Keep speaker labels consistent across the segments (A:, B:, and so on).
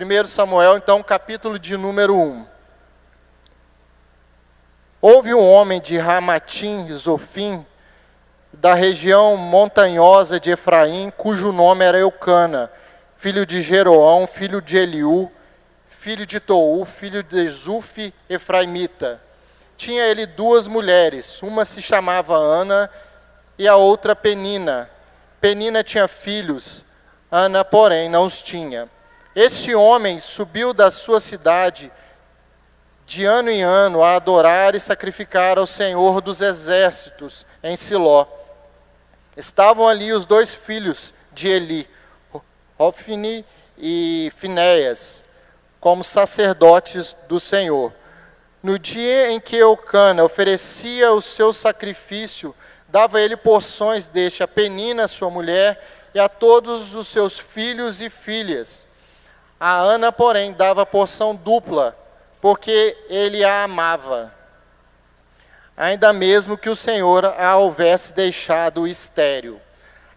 A: 1 Samuel, então, capítulo de número 1. Houve um homem de Ramatim, Zofim, da região montanhosa de Efraim, cujo nome era Eucana, filho de Jeroão, filho de Eliú, filho de Tou, filho de Zuf, efraimita. Tinha ele 2 mulheres, uma se chamava Ana e a outra Penina. Penina tinha filhos, Ana, porém, não os tinha. Este homem subiu da sua cidade de ano em ano a adorar e sacrificar ao Senhor dos Exércitos em Siló. Estavam ali os 2 filhos de Eli, Hofni e Finéias, como sacerdotes do Senhor. No dia em que Eucana oferecia o seu sacrifício, dava ele porções deste a Penina, sua mulher, e a todos os seus filhos e filhas. A Ana, porém, dava porção dupla, porque ele a amava, ainda mesmo que o Senhor a houvesse deixado estéril.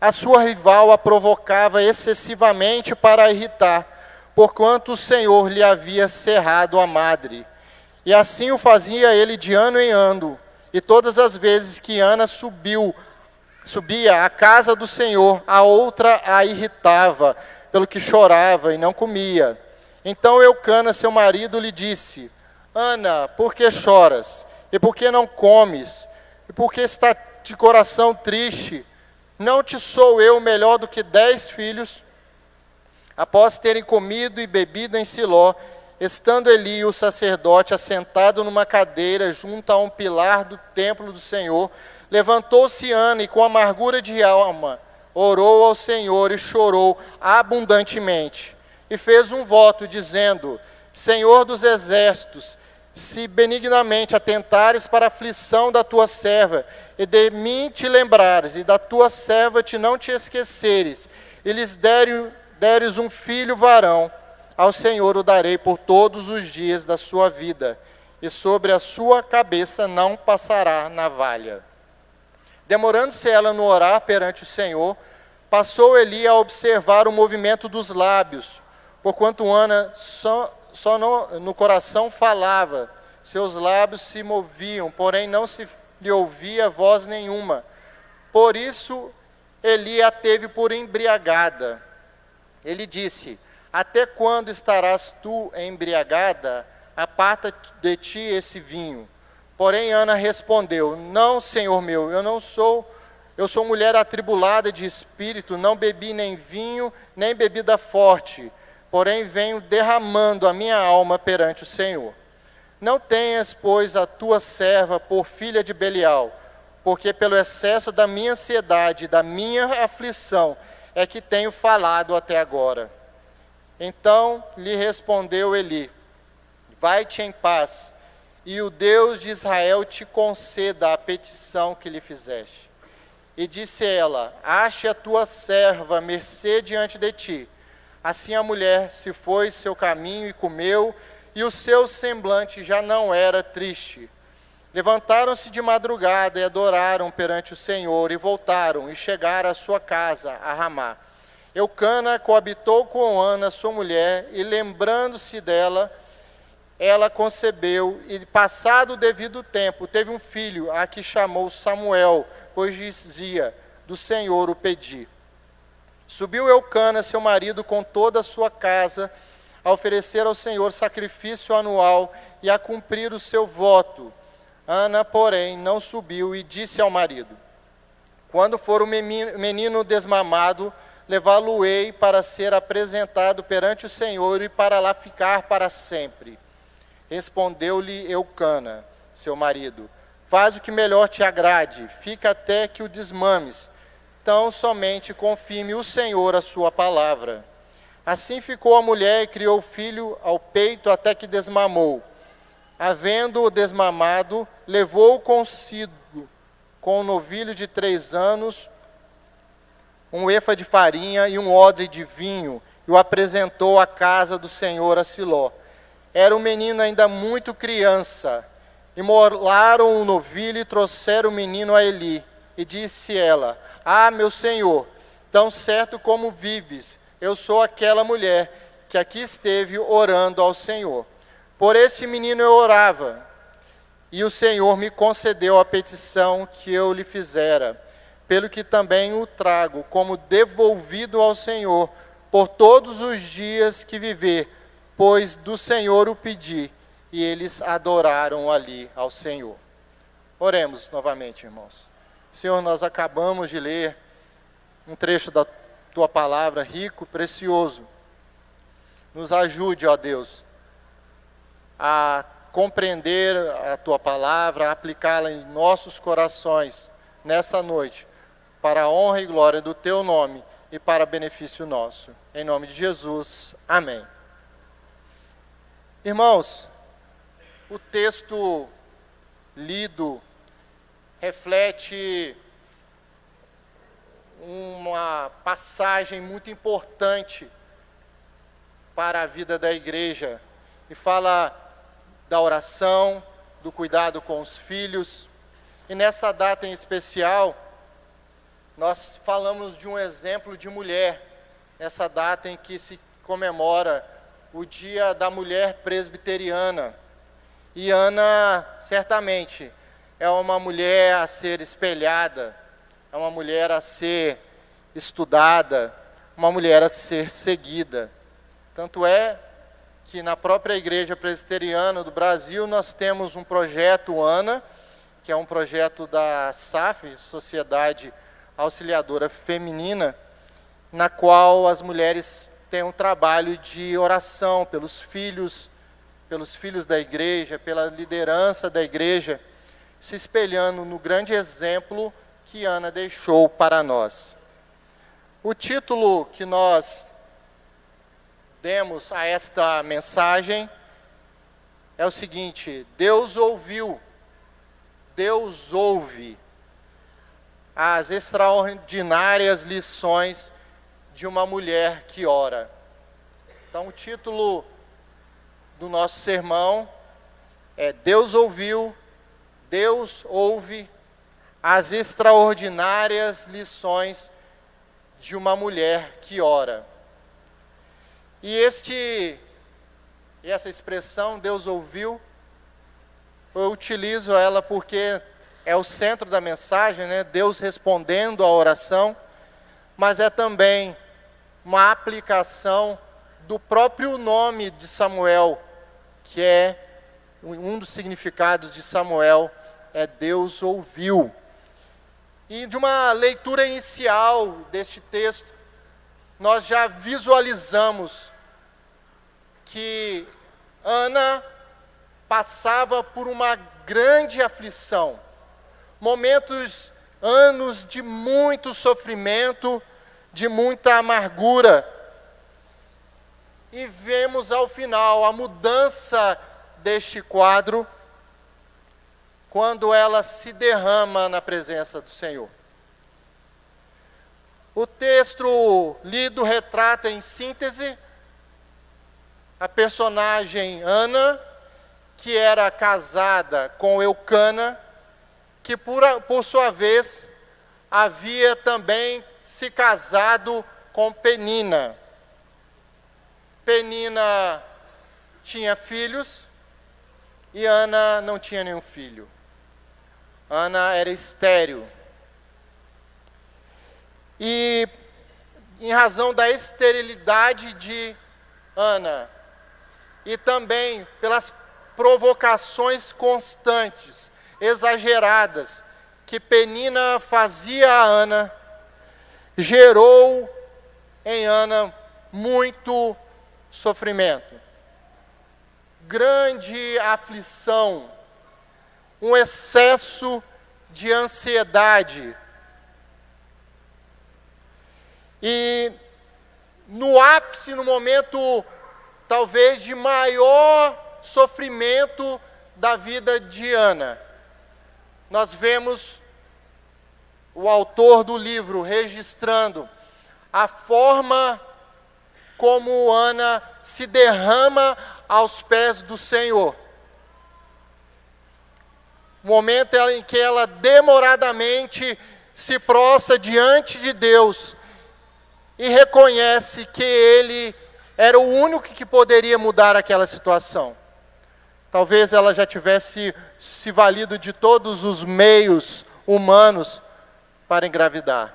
A: A sua rival a provocava excessivamente para irritar, porquanto o Senhor lhe havia cerrado a madre. E assim o fazia ele de ano em ano. E todas as vezes que Ana subia à casa do Senhor, a outra a irritava, pelo que chorava e não comia. Então Eucana, seu marido, lhe disse: Ana, por que choras? E por que não comes? E por que está de coração triste? Não te sou eu melhor do que 10 filhos? Após terem comido e bebido em Siló, estando Eli, o sacerdote, assentado numa cadeira junto a um pilar do templo do Senhor, levantou-se Ana e com amargura de alma orou ao Senhor e chorou abundantemente. E fez um voto dizendo: Senhor dos exércitos, se benignamente atentares para a aflição da tua serva, e de mim te lembrares, e da tua serva não te esqueceres, e lhes deres um filho varão, ao Senhor o darei por todos os dias da sua vida, e sobre a sua cabeça não passará navalha. Demorando-se ela no orar perante o Senhor, passou Eli a observar o movimento dos lábios, porquanto Ana só no coração falava, seus lábios se moviam, porém não se lhe ouvia voz nenhuma. Por isso Eli a teve por embriagada. Ele disse: Até quando estarás tu embriagada? Aparta de ti esse vinho. Porém Ana respondeu: Não, Senhor meu, eu sou mulher atribulada de espírito, não bebi nem vinho, nem bebida forte, porém venho derramando a minha alma perante o Senhor. Não tenhas, pois, a tua serva por filha de Belial, porque pelo excesso da minha ansiedade e da minha aflição é que tenho falado até agora. Então lhe respondeu Eli: Vai-te em paz, e o Deus de Israel te conceda a petição que lhe fizeste. E disse ela: Ache a tua serva mercê diante de ti. Assim a mulher se foi seu caminho e comeu, e o seu semblante já não era triste. Levantaram-se de madrugada e adoraram perante o Senhor, e voltaram, e chegaram à sua casa, a Ramá. Eucana coabitou com Ana, sua mulher, e lembrando-se dela, ela concebeu, e passado o devido tempo, teve um filho, a que chamou Samuel, pois dizia: Do Senhor o pedi. Subiu Eucana, seu marido, com toda a sua casa, a oferecer ao Senhor sacrifício anual e a cumprir o seu voto. Ana, porém, não subiu e disse ao marido: Quando for o menino desmamado, levá-lo-ei para ser apresentado perante o Senhor e para lá ficar para sempre. Respondeu-lhe Eucana, seu marido: Faz o que melhor te agrade, fica até que o desmames. Tão somente confirme o Senhor a sua palavra. Assim ficou a mulher e criou o filho ao peito até que desmamou. Havendo-o desmamado, levou-o consigo, com um novilho de 3 anos, um efa de farinha e um odre de vinho, e o apresentou à casa do Senhor a Siló. Era um menino ainda muito criança. Imolaram o novilho e trouxeram o menino a Eli. E disse ela: Ah, meu senhor, tão certo como vives, eu sou aquela mulher que aqui esteve orando ao Senhor. Por este menino eu orava, e o Senhor me concedeu a petição que eu lhe fizera, pelo que também o trago como devolvido ao Senhor por todos os dias que viver, pois do Senhor o pedi, e eles adoraram ali ao Senhor. Oremos novamente, irmãos. Senhor, nós acabamos de ler um trecho da Tua palavra rico, precioso. Nos ajude, ó Deus, a compreender a Tua palavra, a aplicá-la em nossos corações nessa noite, para a honra e glória do Teu nome e para benefício nosso. Em nome de Jesus, amém. Irmãos, o texto lido reflete uma passagem muito importante para a vida da igreja e fala da oração, do cuidado com os filhos. E nessa data em especial, nós falamos de um exemplo de mulher, nessa data em que se comemora o Dia da Mulher Presbiteriana. E Ana, certamente, é uma mulher a ser espelhada, é uma mulher a ser estudada, uma mulher a ser seguida. Tanto é que na própria Igreja Presbiteriana do Brasil nós temos um projeto Ana, que é um projeto da SAF, Sociedade Auxiliadora Feminina, na qual as mulheres têm um trabalho de oração pelos filhos da igreja, pela liderança da igreja, se espelhando no grande exemplo que Ana deixou para nós. O título que nós demos a esta mensagem é o seguinte: Deus ouviu, Deus ouve as extraordinárias lições de uma mulher que ora. Então, o título do nosso sermão é Deus ouviu, Deus ouve as extraordinárias lições de uma mulher que ora. E essa expressão, Deus ouviu, eu utilizo ela porque é o centro da mensagem, né? Deus respondendo à oração, mas é também uma aplicação do próprio nome de Samuel, que é um dos significados de Samuel, é Deus ouviu. E de uma leitura inicial deste texto, nós já visualizamos que Ana passava por uma grande aflição, anos de muito sofrimento, de muita amargura. E vemos ao final a mudança deste quadro, quando ela se derrama na presença do Senhor. O texto lido retrata em síntese a personagem Ana, que era casada com Eucana, que por sua vez havia também se casado com Penina. Penina tinha filhos e Ana não tinha nenhum filho. Ana era estéril. E em razão da esterilidade de Ana e também pelas provocações constantes, exageradas, que Penina fazia a Ana, gerou em Ana muito sofrimento, grande aflição, um excesso de ansiedade. E no ápice, no momento talvez de maior sofrimento da vida de Ana, nós vemos o autor do livro registrando a forma como Ana se derrama aos pés do Senhor. O momento em que ela demoradamente se prostra diante de Deus e reconhece que Ele era o único que poderia mudar aquela situação. Talvez ela já tivesse se valido de todos os meios humanos para engravidar.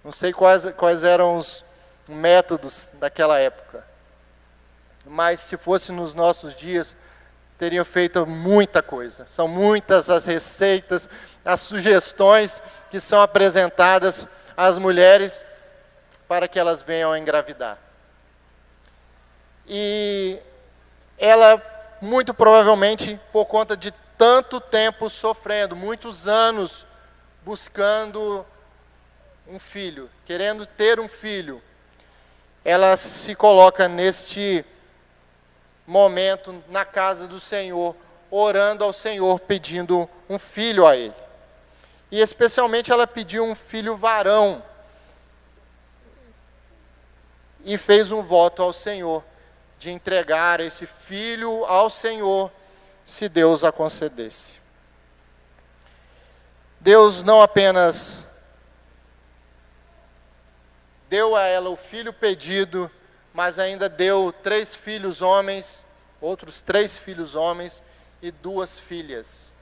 A: Não sei quais eram os métodos daquela época. Mas se fosse nos nossos dias, teriam feito muita coisa. São muitas as receitas, as sugestões que são apresentadas às mulheres para que elas venham a engravidar. E ela, muito provavelmente, por conta de tanto tempo sofrendo, muitos anos buscando um filho, querendo ter um filho, ela se coloca neste momento na casa do Senhor, orando ao Senhor, pedindo um filho a Ele. E especialmente ela pediu um filho varão. E fez um voto ao Senhor, de entregar esse filho ao Senhor, se Deus a concedesse. Deus não apenas deu a ela o filho pedido, mas ainda deu 3 filhos homens, outros 3 filhos homens e 2 filhas.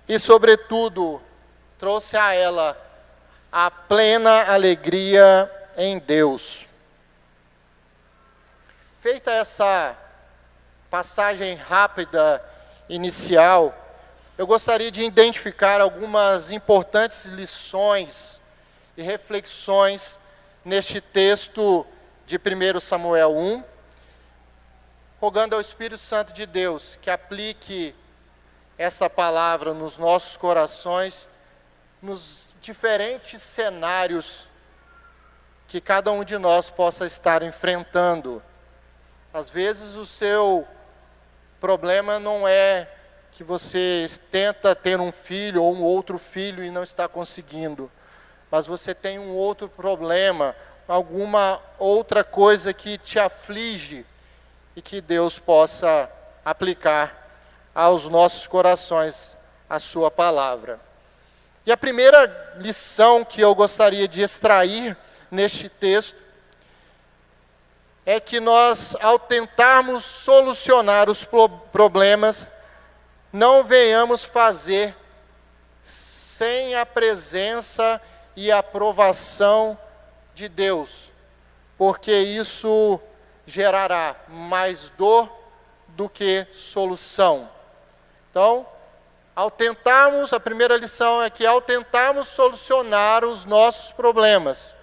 A: E, sobretudo, trouxe a ela a plena alegria em Deus. Feita essa passagem rápida, inicial, eu gostaria de identificar algumas importantes lições e reflexões neste texto de 1 Samuel 1, rogando ao Espírito Santo de Deus que aplique essa palavra nos nossos corações, nos diferentes cenários que cada um de nós possa estar enfrentando. Às vezes o seu problema não é que você tenta ter um filho ou um outro filho e não está conseguindo, mas você tem um outro problema, alguma outra coisa que te aflige e que Deus possa aplicar aos nossos corações a sua palavra. E a primeira lição que eu gostaria de extrair neste texto é que nós, ao tentarmos solucionar os problemas, não venhamos fazer sem a presença e a aprovação de Deus, porque isso gerará mais dor do que solução. Então, a primeira lição é que ao tentarmos solucionar os nossos problemas,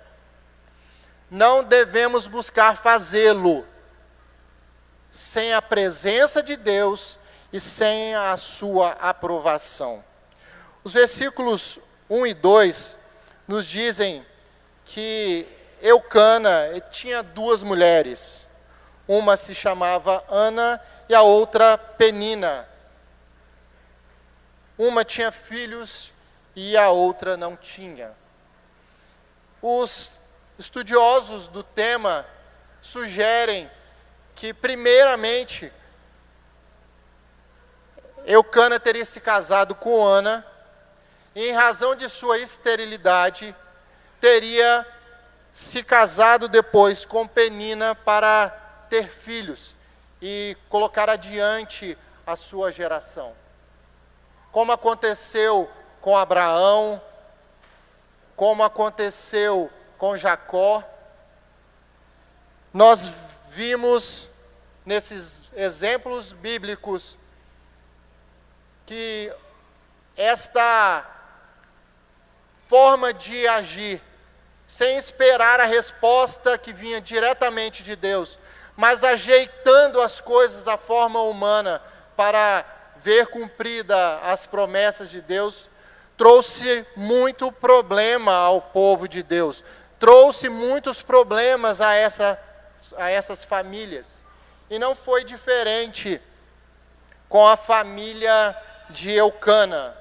A: não devemos buscar fazê-lo sem a presença de Deus e sem a sua aprovação. Os versículos 1 e 2 nos dizem que Eucana tinha 2 mulheres. Uma se chamava Ana e a outra Penina. Uma tinha filhos e a outra não tinha. Os estudiosos do tema sugerem que, primeiramente, Eucana teria se casado com Ana e, em razão de sua esterilidade, teria se casado depois com Penina para ter filhos e colocar adiante a sua geração. Como aconteceu com Abraão, como aconteceu com Jacó, nós vimos nesses exemplos bíblicos que esta forma de agir, sem esperar a resposta que vinha diretamente de Deus, mas ajeitando as coisas da forma humana para ver cumprida as promessas de Deus, trouxe muito problema ao povo de Deus, trouxe muitos problemas a essas famílias. E não foi diferente com a família de Eucana.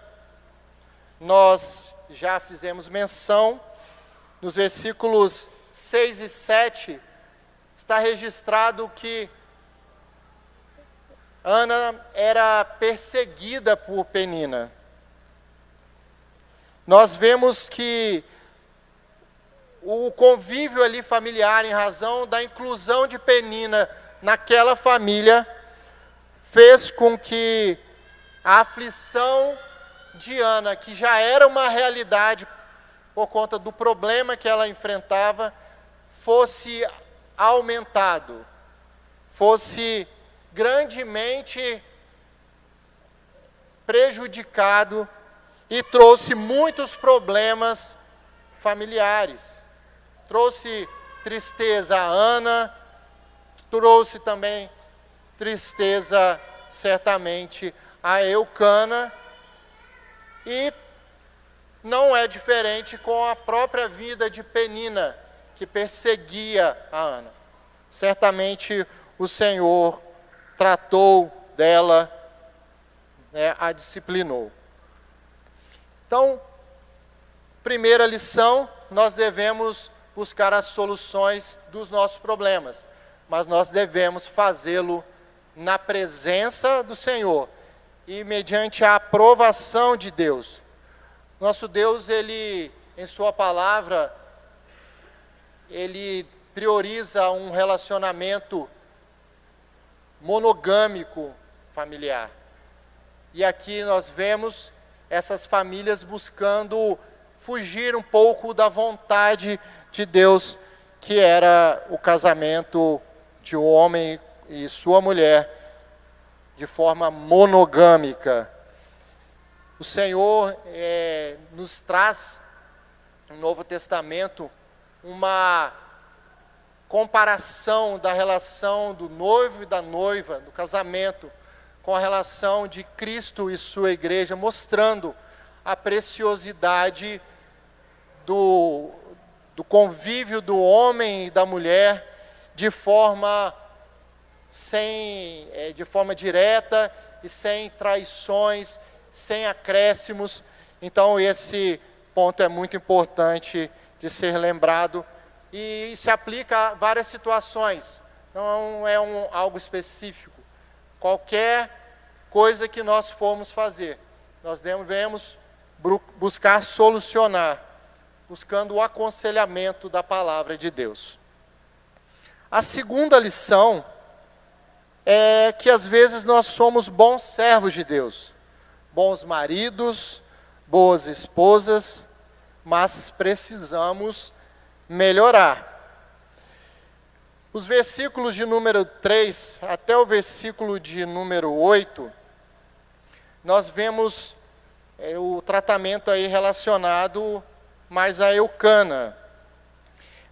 A: Nós já fizemos menção, nos versículos 6 e 7, está registrado que Ana era perseguida por Penina. Nós vemos que o convívio ali familiar, em razão da inclusão de Penina naquela família, fez com que a aflição de Ana, que já era uma realidade por conta do problema que ela enfrentava, fosse aumentado, fosse grandemente prejudicado e trouxe muitos problemas familiares. Trouxe tristeza a Ana, trouxe também tristeza, certamente, a Eucana, e não é diferente com a própria vida de Penina, que perseguia a Ana. Certamente o Senhor tratou dela, a disciplinou. Então, primeira lição, nós devemos buscar as soluções dos nossos problemas, mas nós devemos fazê-lo na presença do Senhor e mediante a aprovação de Deus. Nosso Deus, Ele, em sua palavra, Ele prioriza um relacionamento monogâmico familiar. E aqui nós vemos essas famílias buscando fugir um pouco da vontade de Deus, que era o casamento de um homem e sua mulher de forma monogâmica. O Senhor nos traz no Novo Testamento uma comparação da relação do noivo e da noiva, do casamento, com a relação de Cristo e sua igreja, mostrando a preciosidade do convívio do homem e da mulher de forma direta e sem traições, sem acréscimos. Então esse ponto é muito importante de ser lembrado e se aplica a várias situações, não é algo específico. Qualquer coisa que nós formos fazer, nós devemos buscar solucionar, buscando o aconselhamento da palavra de Deus. A segunda lição é que às vezes nós somos bons servos de Deus, bons maridos, boas esposas, mas precisamos melhorar. Os versículos de número 3 até o versículo de número 8, nós vemos o tratamento aí relacionado mais a Eucana.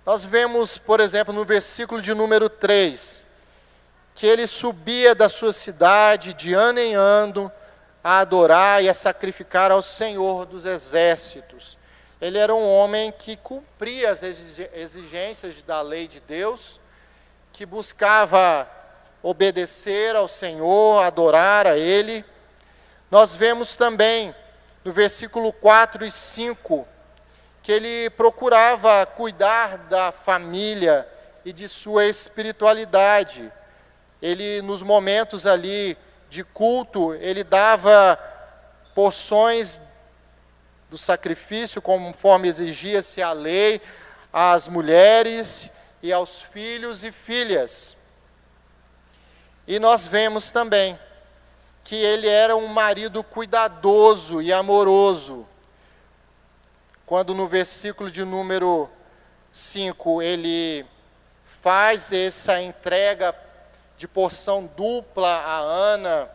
A: Nós vemos, por exemplo, no versículo de número 3, que ele subia da sua cidade de ano em ano a adorar e a sacrificar ao Senhor dos exércitos. Ele era um homem que cumpria as exigências da lei de Deus, que buscava obedecer ao Senhor, adorar a Ele. Nós vemos também no versículo 4 e 5, que ele procurava cuidar da família e de sua espiritualidade. Ele, nos momentos ali de culto, ele dava porções do sacrifício, conforme exigia-se a lei, às mulheres e aos filhos e filhas. E nós vemos também que ele era um marido cuidadoso e amoroso. Quando no versículo de número 5 ele faz essa entrega de porção dupla a Ana,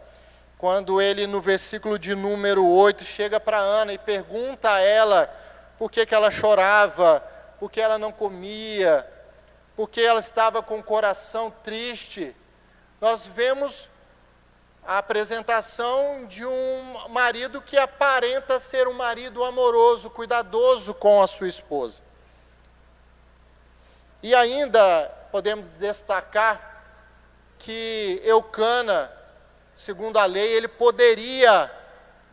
A: quando ele no versículo de número 8 chega para Ana e pergunta a ela por que ela chorava, por que ela não comia, por que ela estava com o coração triste, nós vemos a apresentação de um marido que aparenta ser um marido amoroso, cuidadoso com a sua esposa. E ainda podemos destacar que Eucana, segundo a lei, ele poderia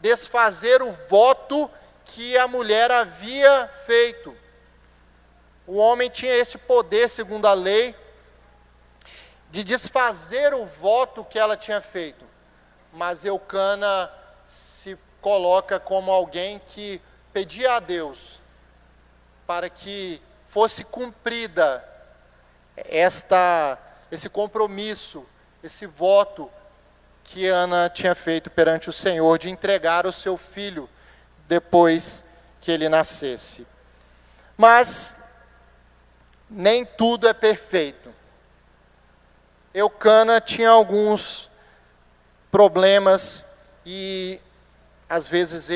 A: desfazer o voto que a mulher havia feito. O homem tinha esse poder, segundo a lei, de desfazer o voto que ela tinha feito. Mas Eucana se coloca como alguém que pedia a Deus para que fosse cumprida esse compromisso, esse voto que Ana tinha feito perante o Senhor de entregar o seu filho depois que ele nascesse. Mas nem tudo é perfeito. Eucana tinha alguns problemas e às vezes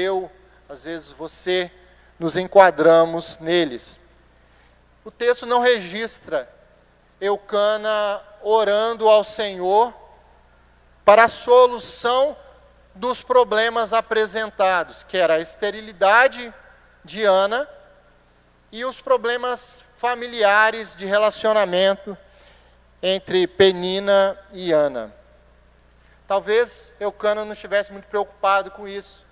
A: você, nos enquadramos neles. O texto não registra Eucana orando ao Senhor para a solução dos problemas apresentados, que era a esterilidade de Ana e os problemas familiares de relacionamento entre Penina e Ana. Talvez Eucana não estivesse muito preocupado com isso.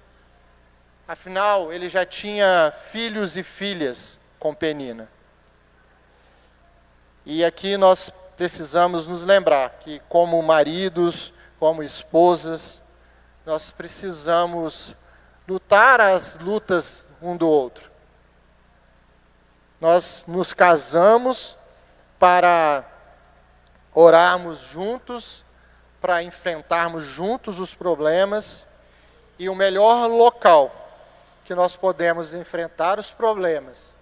A: Afinal, ele já tinha filhos e filhas com Penina. E aqui nós precisamos nos lembrar que, como maridos, como esposas, nós precisamos lutar as lutas um do outro. Nós nos casamos para orarmos juntos, para enfrentarmos juntos os problemas, e o melhor local que nós podemos enfrentar os problemas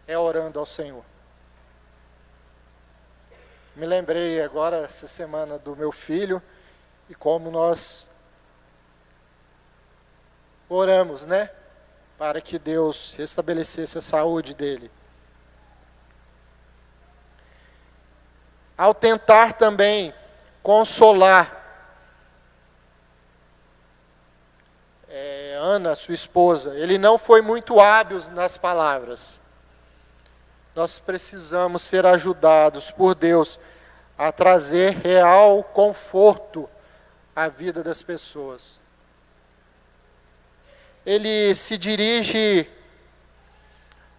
A: é orando ao Senhor. Me lembrei agora, essa semana, do meu filho, e como nós oramos, né? Para que Deus restabelecesse a saúde dele. Ao tentar também consolar Ana, sua esposa, ele não foi muito hábil nas palavras. Nós precisamos ser ajudados por Deus a trazer real conforto à vida das pessoas. Ele se dirige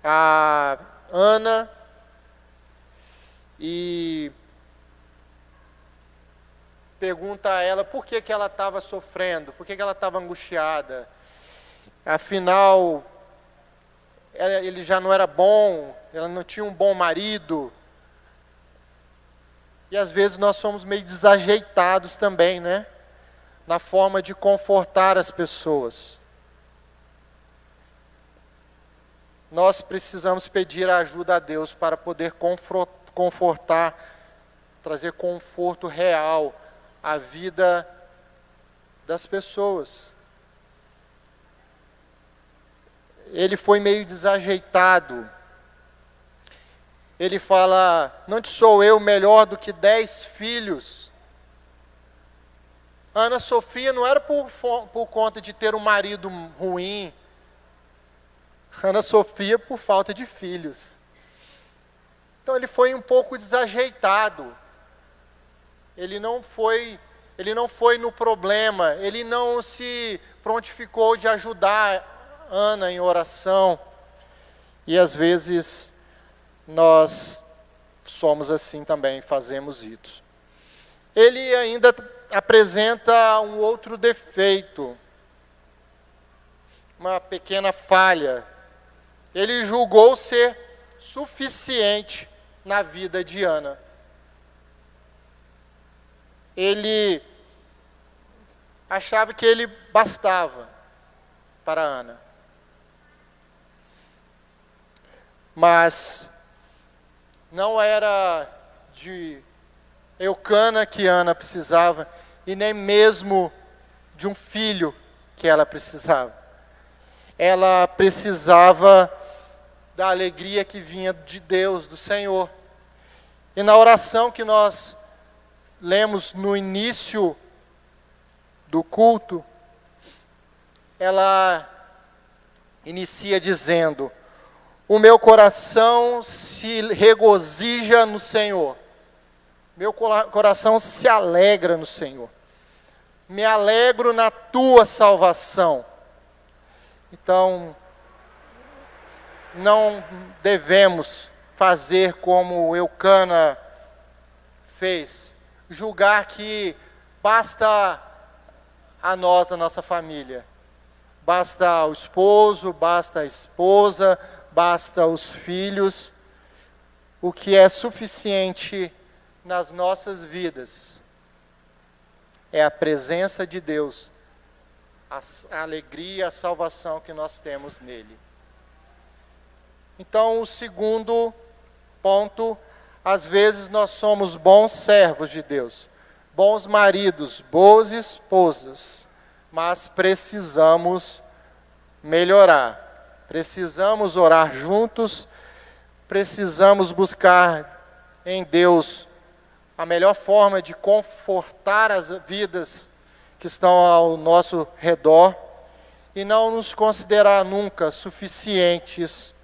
A: a Ana e pergunta a ela por que ela estava sofrendo, por que ela estava angustiada. Afinal, ele já não era bom, ela não tinha um bom marido. E às vezes nós somos meio desajeitados também, né? Na forma de confortar as pessoas. Nós precisamos pedir a ajuda a Deus para poder confortar, trazer conforto real à vida das pessoas. Ele foi meio desajeitado. Ele fala, não te sou eu melhor do que 10 filhos? Ana sofria não era por conta de ter um marido ruim. Ana sofria por falta de filhos. Então ele foi um pouco desajeitado. Ele não foi no problema, ele não se prontificou de ajudar Ana em oração. E às vezes nós somos assim também, fazemos isso. Ele ainda apresenta um outro defeito, uma pequena falha. Ele julgou ser suficiente na vida de Ana. Ele achava que ele bastava para Ana. Mas não era de Eucana que Ana precisava, e nem mesmo de um filho que ela precisava. Ela precisava da alegria que vinha de Deus, do Senhor. E na oração que nós lemos no início do culto, ela inicia dizendo: o meu coração se regozija no Senhor. Meu coração se alegra no Senhor. Me alegro na tua salvação. Então, não devemos fazer como Eucana fez, julgar que basta a nós, a nossa família. Basta o esposo, basta a esposa, basta os filhos. o que é suficiente nas nossas vidas é a presença de Deus, a alegria, a salvação que nós temos nele. Então, o segundo ponto, às vezes nós somos bons servos de Deus, bons maridos, boas esposas, mas precisamos melhorar, precisamos orar juntos, precisamos buscar em Deus a melhor forma de confortar as vidas que estão ao nosso redor e não nos considerar nunca suficientes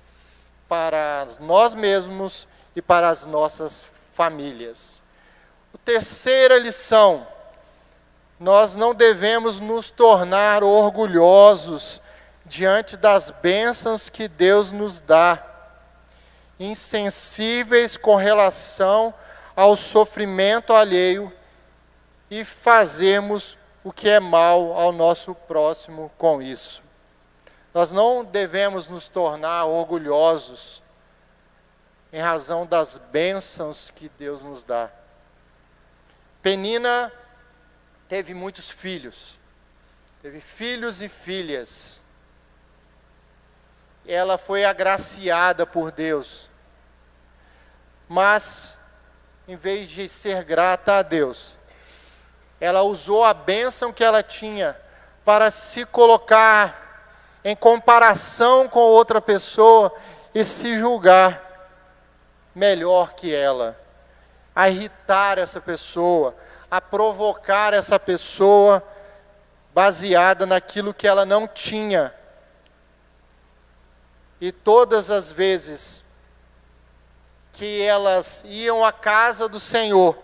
A: para nós mesmos e para as nossas famílias. A terceira lição, nós não devemos nos tornar orgulhosos diante das bênçãos que Deus nos dá, insensíveis com relação ao sofrimento alheio e fazermos o que é mal ao nosso próximo com isso. Nós não devemos nos tornar orgulhosos em razão das bênçãos que Deus nos dá. Penina teve muitos filhos, teve filhos e filhas. Ela foi agraciada por Deus, mas em vez de ser grata a Deus, ela usou a bênção que ela tinha para se colocar em comparação com outra pessoa e se julgar melhor que ela, a irritar essa pessoa, a provocar essa pessoa baseada naquilo que ela não tinha. E todas as vezes que elas iam à casa do Senhor,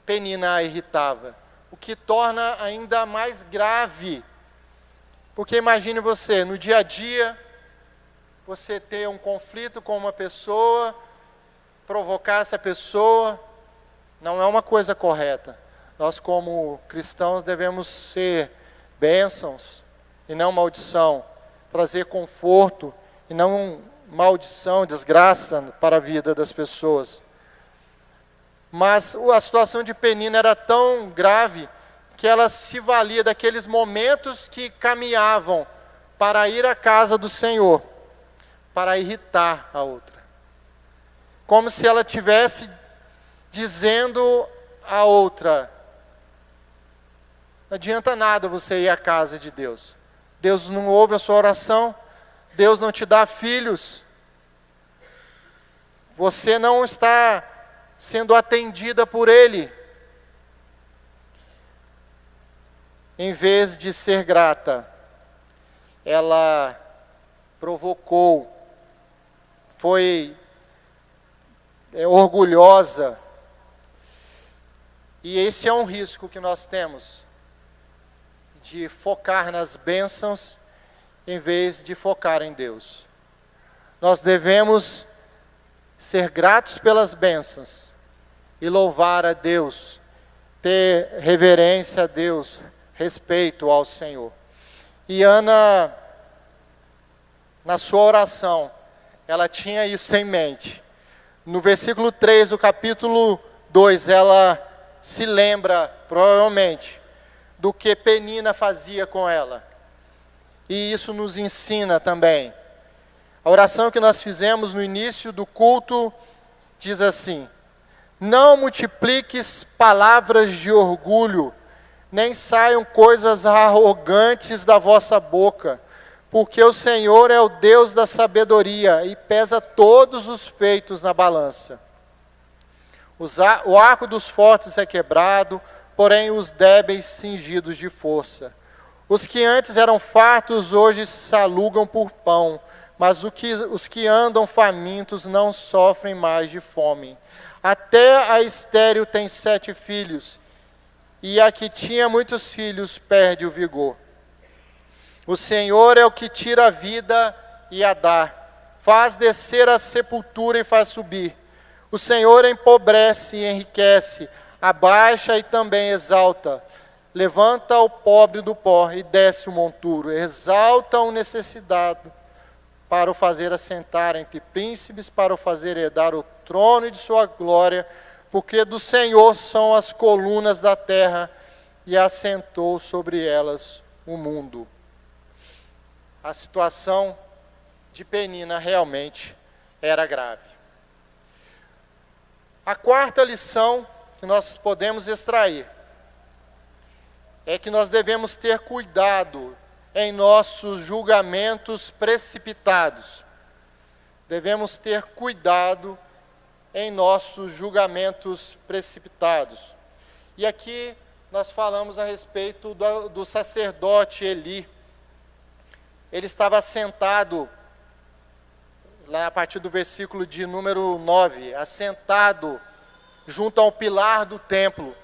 A: Penina a irritava, o que torna ainda mais grave. Porque imagine você, no dia a dia, você ter um conflito com uma pessoa, provocar essa pessoa, não é uma coisa correta. Nós, como cristãos, devemos ser bênçãos e não maldição, trazer conforto e não maldição, desgraça para a vida das pessoas. Mas a situação de Penina era tão grave que ela se valia daqueles momentos que caminhavam para ir à casa do Senhor, para irritar a outra. Como se ela estivesse dizendo à outra: não adianta nada você ir à casa de Deus. Deus não ouve a sua oração, Deus não te dá filhos. Você não está sendo atendida por Ele. Em vez de ser grata, ela provocou, foi orgulhosa. E esse é um risco que nós temos, de focar nas bênçãos em vez de focar em Deus. Nós devemos ser gratos pelas bênçãos e louvar a Deus, ter reverência a Deus, respeito ao Senhor. E Ana, na sua oração, ela tinha isso em mente. No versículo 3 do capítulo 2, ela se lembra, provavelmente, do que Penina fazia com ela. E isso nos ensina também. A oração que nós fizemos no início do culto diz assim: não multipliques palavras de orgulho, nem saiam coisas arrogantes da vossa boca, porque o Senhor é o Deus da sabedoria e pesa todos os feitos na balança. O arco dos fortes é quebrado, porém os débeis cingidos de força. Os que antes eram fartos hoje se alugam por pão, mas os que andam famintos não sofrem mais de fome. Até a estéril tem 7 filhos, e a que tinha muitos filhos perde o vigor. O Senhor é o que tira a vida e a dá, faz descer a sepultura e faz subir. O Senhor empobrece e enriquece, abaixa e também exalta. Levanta o pobre do pó e desce o monturo, exalta o necessitado para o fazer assentar entre príncipes, para o fazer herdar o trono de sua glória, porque do Senhor são as colunas da terra, e assentou sobre elas o mundo. A situação de Penina realmente era grave. A quarta lição que nós podemos extrair é que nós devemos ter cuidado em nossos julgamentos precipitados. Devemos ter cuidado em nossos julgamentos precipitados. E aqui nós falamos a respeito do sacerdote Eli. Ele estava sentado, lá a partir do versículo de número 9, assentado junto ao pilar do templo.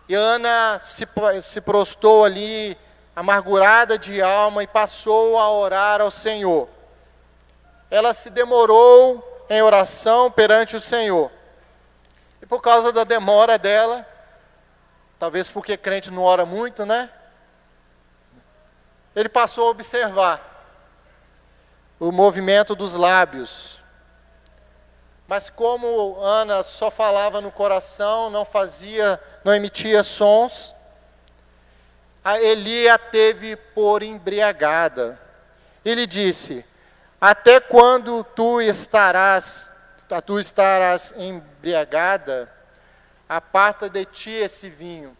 A: E Ana se prostrou ali, amargurada de alma, e passou a orar ao Senhor. Ela se demorou em oração perante o Senhor. E por causa da demora dela, talvez porque crente não ora muito, né? Ele passou a observar o movimento dos lábios. Mas como Ana só falava no coração, não emitia sons, a Eli a teve por embriagada. Ele disse: até quando tu estarás embriagada, aparta de ti esse vinho.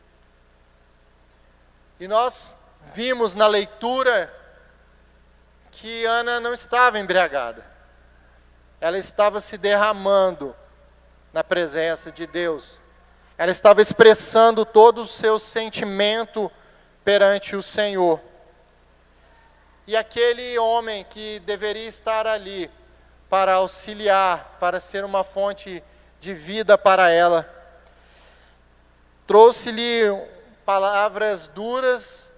A: E nós vimos na leitura que Ana não estava embriagada. Ela estava se derramando na presença de Deus. Ela estava expressando todo o seu sentimento perante o Senhor. E aquele homem que deveria estar ali para auxiliar, para ser uma fonte de vida para ela, trouxe-lhe palavras duras,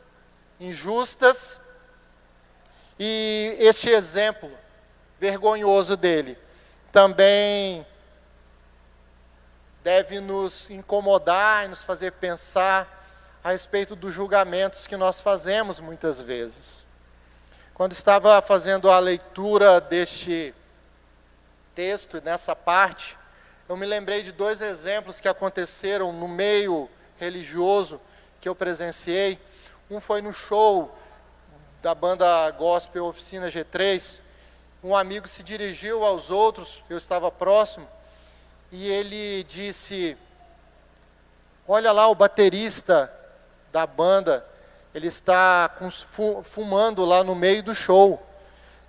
A: injustas, e este exemplo vergonhoso dele também deve nos incomodar e nos fazer pensar a respeito dos julgamentos que nós fazemos muitas vezes. Quando estava fazendo a leitura deste texto, nessa parte, eu me lembrei de dois exemplos que aconteceram no meio religioso que eu presenciei. Um foi no show da banda gospel Oficina G3. Um amigo se dirigiu aos outros, eu estava próximo, e ele disse: olha lá o baterista da banda, ele está fumando lá no meio do show.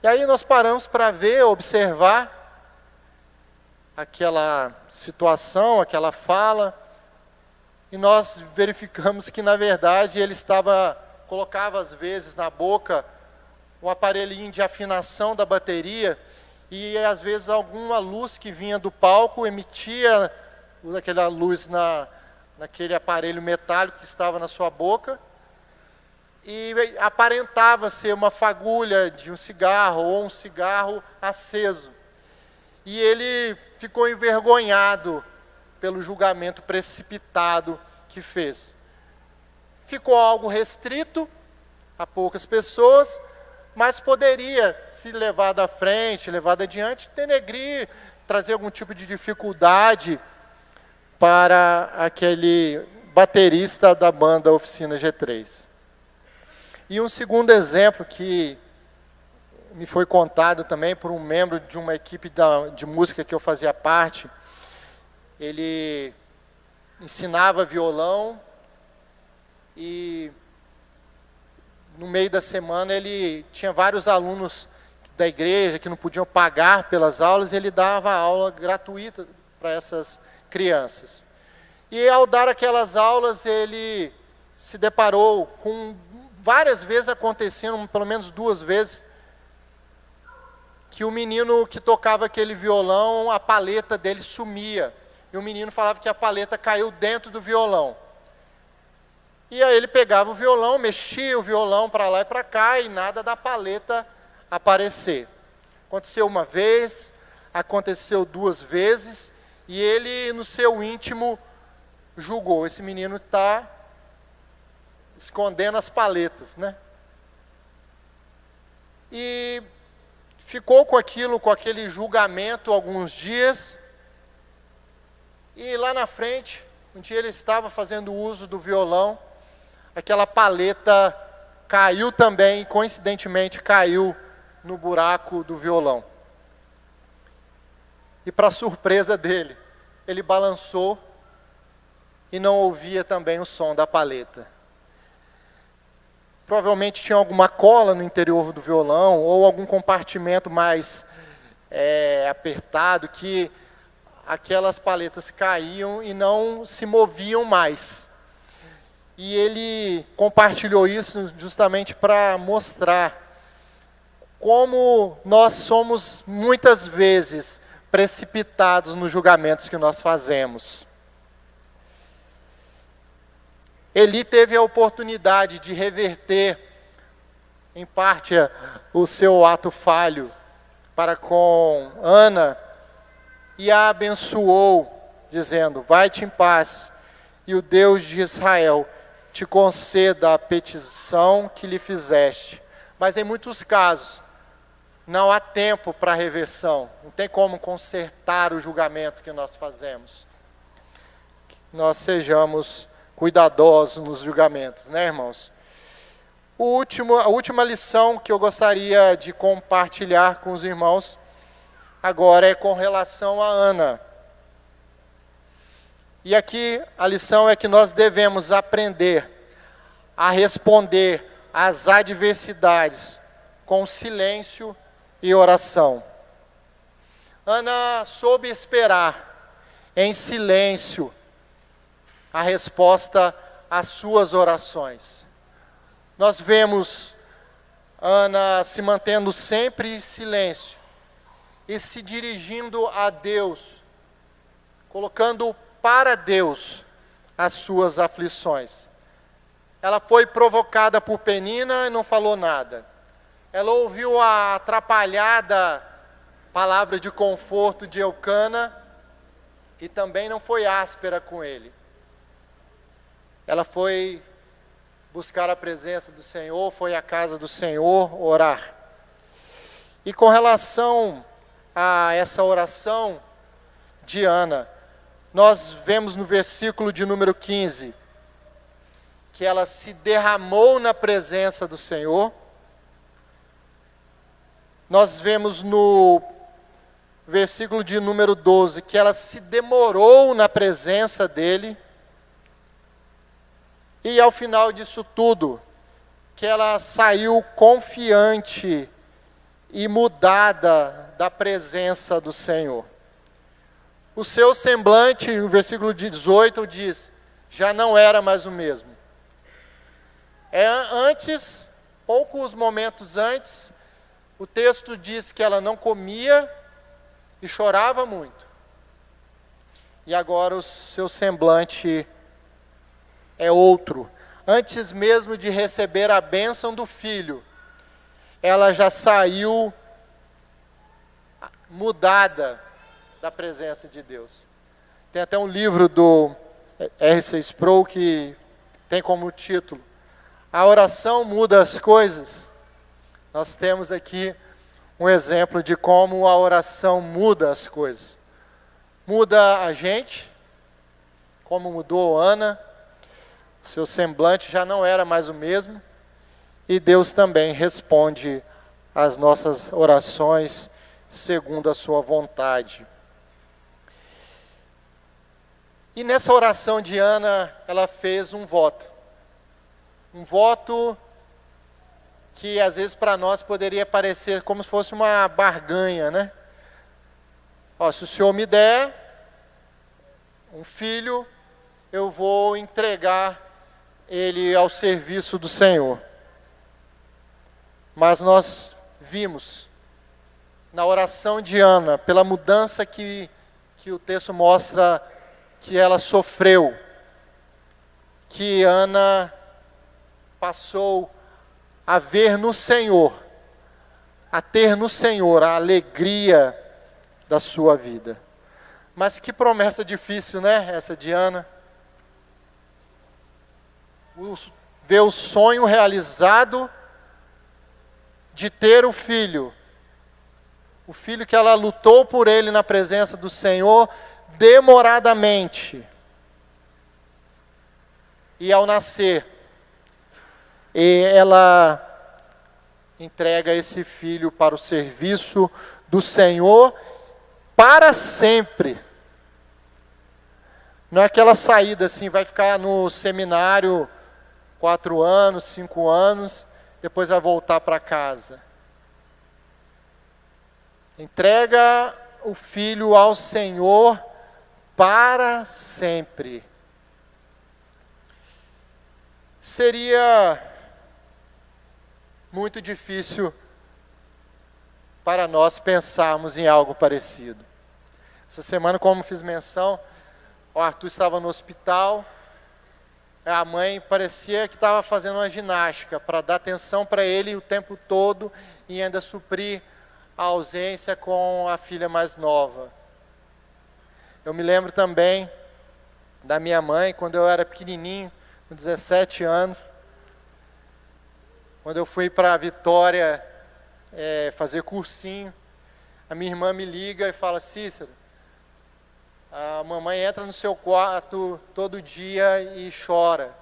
A: E aí nós paramos para ver, observar aquela situação, aquela fala, e nós verificamos que na verdade ele colocava às vezes na boca um aparelhinho de afinação da bateria, e às vezes alguma luz que vinha do palco emitia aquela luz naquele aparelho metálico que estava na sua boca, e aparentava ser uma fagulha de um cigarro ou um cigarro aceso. E ele ficou envergonhado pelo julgamento precipitado que fez. Ficou algo restrito a poucas pessoas, mas poderia, se levado à frente, levado adiante, denegrir, trazer algum tipo de dificuldade para aquele baterista da banda Oficina G3. E um segundo exemplo que me foi contado também por um membro de uma equipe de música que eu fazia parte. Ele ensinava violão e no meio da semana ele tinha vários alunos da igreja que não podiam pagar pelas aulas, e ele dava aula gratuita para essas crianças. E ao dar aquelas aulas, ele se deparou com várias vezes acontecendo, pelo menos 2 vezes, que o menino que tocava aquele violão, a paleta dele sumia. E o menino falava que a paleta caiu dentro do violão. E aí ele pegava o violão, mexia o violão para lá e para cá, e nada da paleta aparecer. Aconteceu uma vez, aconteceu 2 vezes, e ele, no seu íntimo, julgou: esse menino está escondendo as paletas, né? E ficou com aquilo, com aquele julgamento alguns dias, e lá na frente, um dia ele estava fazendo uso do violão, aquela paleta caiu também, coincidentemente caiu no buraco do violão. E para surpresa dele, ele balançou e não ouvia também o som da paleta. Provavelmente tinha alguma cola no interior do violão, ou algum compartimento mais apertado, que aquelas paletas caíam e não se moviam mais. E ele compartilhou isso justamente para mostrar como nós somos muitas vezes precipitados nos julgamentos que nós fazemos. Eli teve a oportunidade de reverter, em parte, o seu ato falho para com Ana, e a abençoou, dizendo: vai-te em paz, e o Deus de Israel te conceda a petição que lhe fizeste. Mas em muitos casos, não há tempo para reversão, não tem como consertar o julgamento que nós fazemos. Que nós sejamos cuidadosos nos julgamentos, né, irmãos? A última lição que eu gostaria de compartilhar com os irmãos agora é com relação a Ana. E aqui a lição é que nós devemos aprender a responder às adversidades com silêncio e oração. Ana soube esperar em silêncio a resposta às suas orações. Nós vemos Ana se mantendo sempre em silêncio e se dirigindo a Deus, colocando para Deus as suas aflições. Ela foi provocada por Penina e não falou nada. Ela ouviu a atrapalhada palavra de conforto de Eucana e também não foi áspera com ele. Ela foi buscar a presença do Senhor, foi à casa do Senhor orar. E com relação a essa oração de Ana, nós vemos no versículo de número 15, que ela se derramou na presença do Senhor. Nós vemos no versículo de número 12, que ela se demorou na presença dele. E ao final disso tudo, que ela saiu confiante e mudada da presença do Senhor. O seu semblante, no versículo 18, diz: já não era mais o mesmo. Antes, poucos momentos antes, o texto diz que ela não comia e chorava muito. E agora o seu semblante é outro. Antes mesmo de receber a bênção do filho, ela já saiu mudada da presença de Deus. Tem até um livro do R.C. Sproul que tem como título: A oração muda as coisas. Nós temos aqui um exemplo de como a oração muda as coisas. Muda a gente, como mudou Ana. Seu semblante já não era mais o mesmo. E Deus também responde às nossas orações segundo a sua vontade. E nessa oração de Ana, ela fez um voto. Um voto que às vezes para nós poderia parecer como se fosse uma barganha, né? Ó, se o Senhor me der um filho, eu vou entregar ele ao serviço do Senhor. Mas nós vimos na oração de Ana, pela mudança que o texto mostra que ela sofreu, que Ana passou a ver no Senhor, a ter no Senhor a alegria da sua vida. Mas que promessa difícil, né, essa de Ana? Ver o sonho realizado de ter o filho, O filho que ela lutou por ele na presença do Senhor demoradamente. E ao nascer, ela entrega esse filho para o serviço do Senhor para sempre. Não é aquela saída assim, vai ficar no seminário 4 anos, 5 anos, depois vai voltar para casa. Entrega o filho ao Senhor para sempre. Seria muito difícil para nós pensarmos em algo parecido. Essa semana, como fiz menção, o Arthur estava no hospital, a mãe parecia que estava fazendo uma ginástica para dar atenção para ele o tempo todo e ainda suprir a ausência com a filha mais nova. Eu me lembro também da minha mãe, quando eu era pequenininho, com 17 anos, quando eu fui para Vitória fazer cursinho, a minha irmã me liga e fala: Cícero, a mamãe entra no seu quarto todo dia e chora.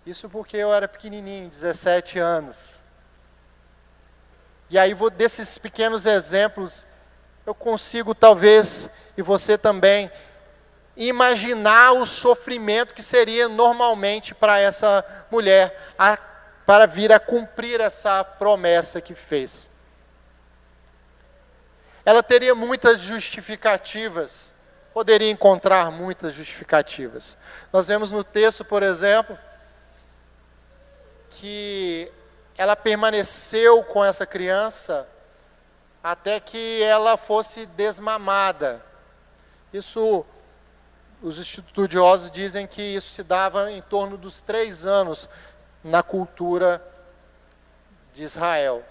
A: Isso porque eu era pequenininho, 17 anos. E aí, desses pequenos exemplos, eu consigo talvez, e você também, imaginar o sofrimento que seria normalmente para essa mulher, para vir a cumprir essa promessa que fez. Ela teria muitas justificativas, poderia encontrar muitas justificativas. Nós vemos no texto, por exemplo, que ela permaneceu com essa criança até que ela fosse desmamada. Isso, os estudiosos dizem que isso se dava em torno dos 3 anos na cultura de Israel.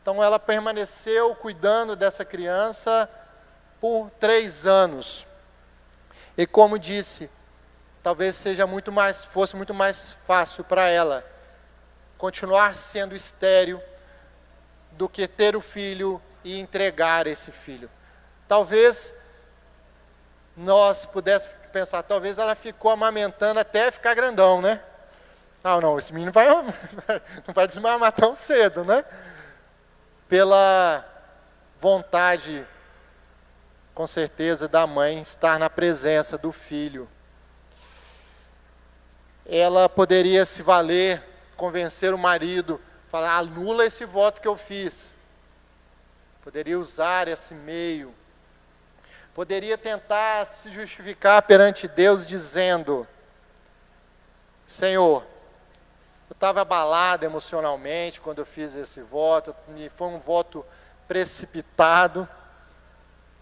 A: Então ela permaneceu cuidando dessa criança por 3 anos. E como disse, talvez fosse muito mais fácil para ela continuar sendo estéril do que ter o filho e entregar esse filho. Talvez nós pudéssemos pensar, talvez ela ficou amamentando até ficar grandão, né? Ah, não, esse menino não vai desmamar tão cedo, né? Pela vontade, com certeza, da mãe estar na presença do filho. Ela poderia se valer, convencer o marido, falar: anula esse voto que eu fiz. Poderia usar esse meio. Poderia tentar se justificar perante Deus dizendo: Senhor, eu estava abalado emocionalmente quando eu fiz esse voto, foi um voto precipitado,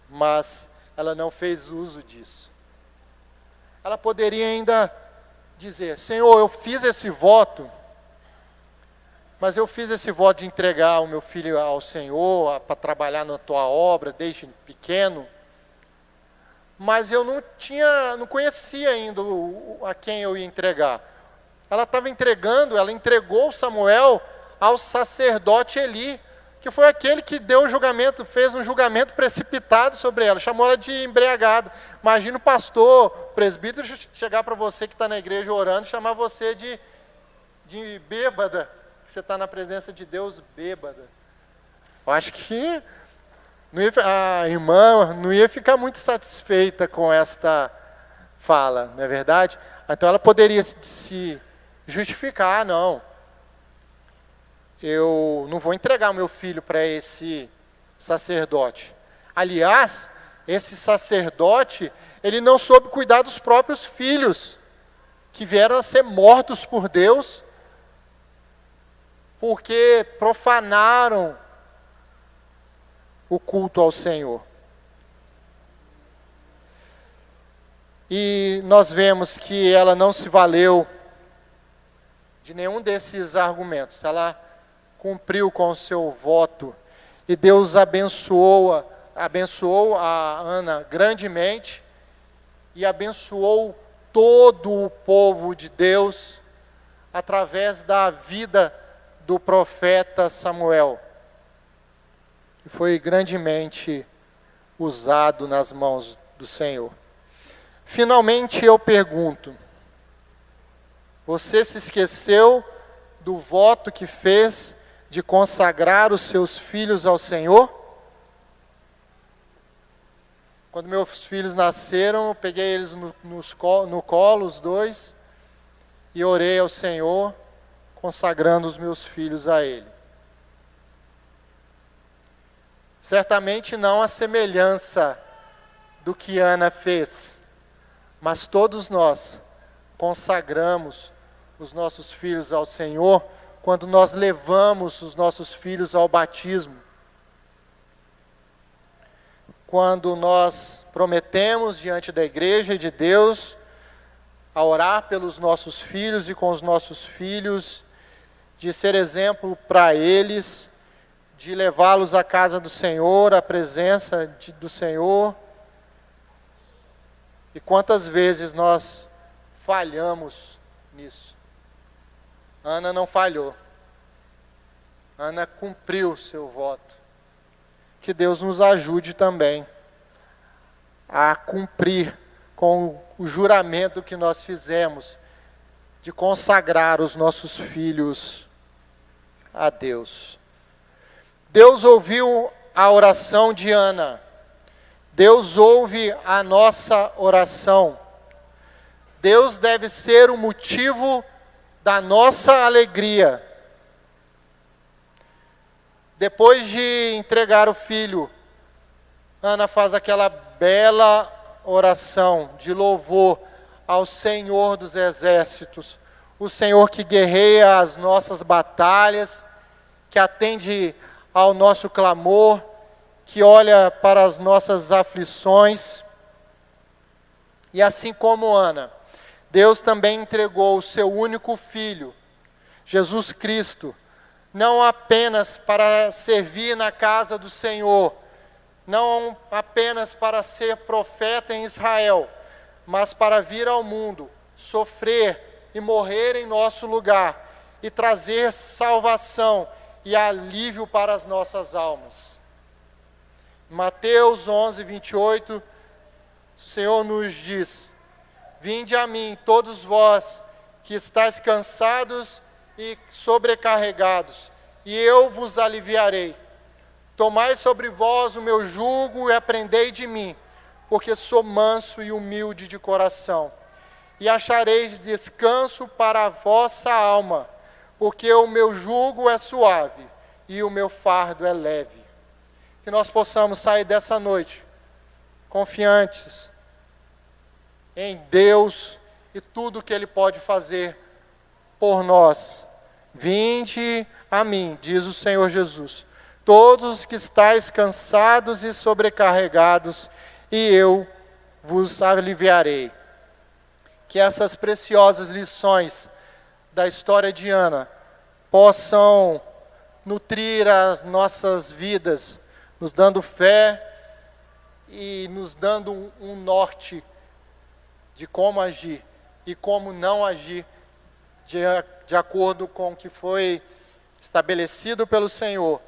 A: mas ela não fez uso disso. Ela poderia ainda dizer: Senhor, eu fiz esse voto, mas eu fiz esse voto de entregar o meu filho ao Senhor, para trabalhar na tua obra desde pequeno, mas eu não conhecia ainda a quem eu ia entregar. Ela entregou Samuel ao sacerdote Eli, que foi aquele que deu o julgamento, fez um julgamento precipitado sobre ela, chamou ela de embriagada. Imagina o pastor, o presbítero chegar para você que está na igreja orando, chamar você de bêbada, que você está na presença de Deus bêbada. Eu acho que a irmã não ia ficar muito satisfeita com esta fala, não é verdade? Então ela poderia se justificar: não, eu não vou entregar o meu filho para esse sacerdote. Aliás, esse sacerdote, ele não soube cuidar dos próprios filhos, que vieram a ser mortos por Deus, porque profanaram o culto ao Senhor. E nós vemos que ela não se valeu de nenhum desses argumentos. Ela cumpriu com o seu voto e Deus abençoou a Ana grandemente e abençoou todo o povo de Deus através da vida do profeta Samuel. e foi grandemente usado nas mãos do Senhor. Finalmente eu pergunto, você se esqueceu do voto que fez de consagrar os seus filhos ao Senhor? Quando meus filhos nasceram, eu peguei eles no colo, os dois, e orei ao Senhor, consagrando os meus filhos a Ele. Certamente não a semelhança do que Ana fez, mas todos nós consagramos os nossos filhos ao Senhor quando nós levamos os nossos filhos ao batismo. Quando nós prometemos diante da igreja e de Deus a orar pelos nossos filhos e com os nossos filhos, de ser exemplo para eles, de levá-los à casa do Senhor, à presença do Senhor. E quantas vezes nós falhamos nisso? Ana não falhou. Ana cumpriu o seu voto. Que Deus nos ajude também a cumprir com o juramento que nós fizemos de consagrar os nossos filhos a Deus. Deus ouviu a oração de Ana. Deus ouve a nossa oração. Deus deve ser o motivo da nossa alegria. Depois de entregar o filho, Ana faz aquela bela oração de louvor ao Senhor dos exércitos, o Senhor que guerreia as nossas batalhas, que atende ao nosso clamor, que olha para as nossas aflições. E assim como Ana, Deus também entregou o seu único filho, Jesus Cristo, não apenas para servir na casa do Senhor, não apenas para ser profeta em Israel, mas para vir ao mundo, sofrer e morrer em nosso lugar, e trazer salvação e alívio para as nossas almas. Mateus 11, 28, o Senhor nos diz: vinde a mim, todos vós que estáis cansados e sobrecarregados, e eu vos aliviarei. Tomai sobre vós o meu jugo e aprendei de mim, porque sou manso e humilde de coração. E achareis descanso para a vossa alma, porque o meu jugo é suave e o meu fardo é leve. Que nós possamos sair dessa noite confiantes em Deus e tudo que Ele pode fazer por nós. Vinde a mim, diz o Senhor Jesus, todos os que estáis cansados e sobrecarregados, e eu vos aliviarei. Que essas preciosas lições da história de Ana possam nutrir as nossas vidas, nos dando fé e nos dando um norte de como agir e como não agir de acordo com o que foi estabelecido pelo Senhor,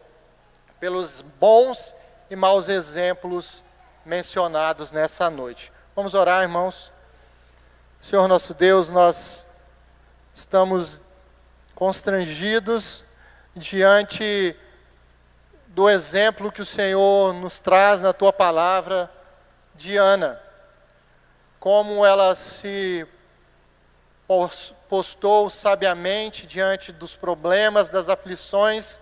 A: pelos bons e maus exemplos mencionados nessa noite. Vamos orar, irmãos. Senhor nosso Deus, nós estamos constrangidos diante do exemplo que o Senhor nos traz na Tua palavra de Ana. Como ela se postou sabiamente diante dos problemas, das aflições,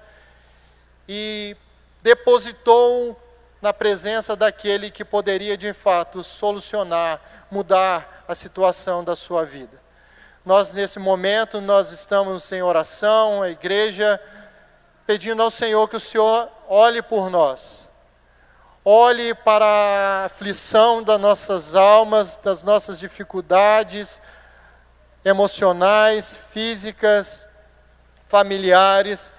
A: e depositou na presença daquele que poderia de fato solucionar, mudar a situação da sua vida. Nós nesse momento, nós estamos em oração, a igreja, pedindo ao Senhor que o Senhor olhe por nós. Olhe para a aflição das nossas almas, das nossas dificuldades emocionais, físicas, familiares,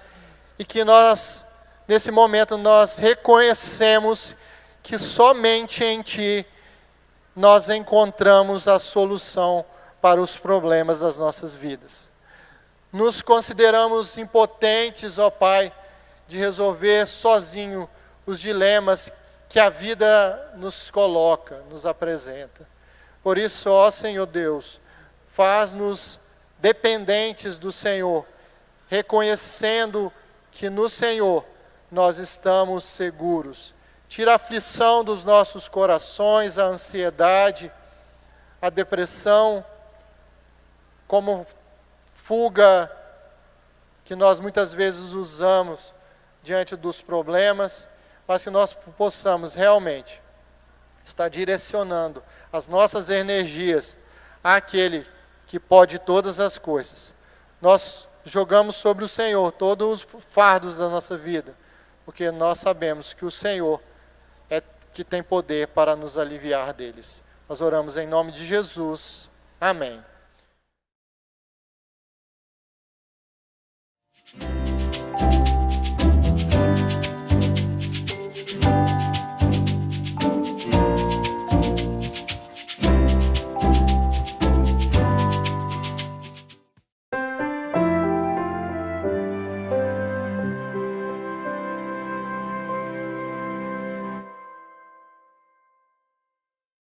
A: e que nós, nesse momento, nós reconhecemos que somente em Ti nós encontramos a solução para os problemas das nossas vidas. Nos consideramos impotentes, ó Pai, de resolver sozinho os dilemas que a vida nos coloca, nos apresenta. Por isso, ó Senhor Deus, faz-nos dependentes do Senhor, reconhecendo que no Senhor nós estamos seguros. Tira a aflição dos nossos corações, a ansiedade, a depressão, como fuga que nós muitas vezes usamos diante dos problemas, mas que nós possamos realmente estar direcionando as nossas energias àquele que pode todas as coisas. Nós jogamos sobre o Senhor todos os fardos da nossa vida, porque nós sabemos que o Senhor é que tem poder para nos aliviar deles. Nós oramos em nome de Jesus. Amém.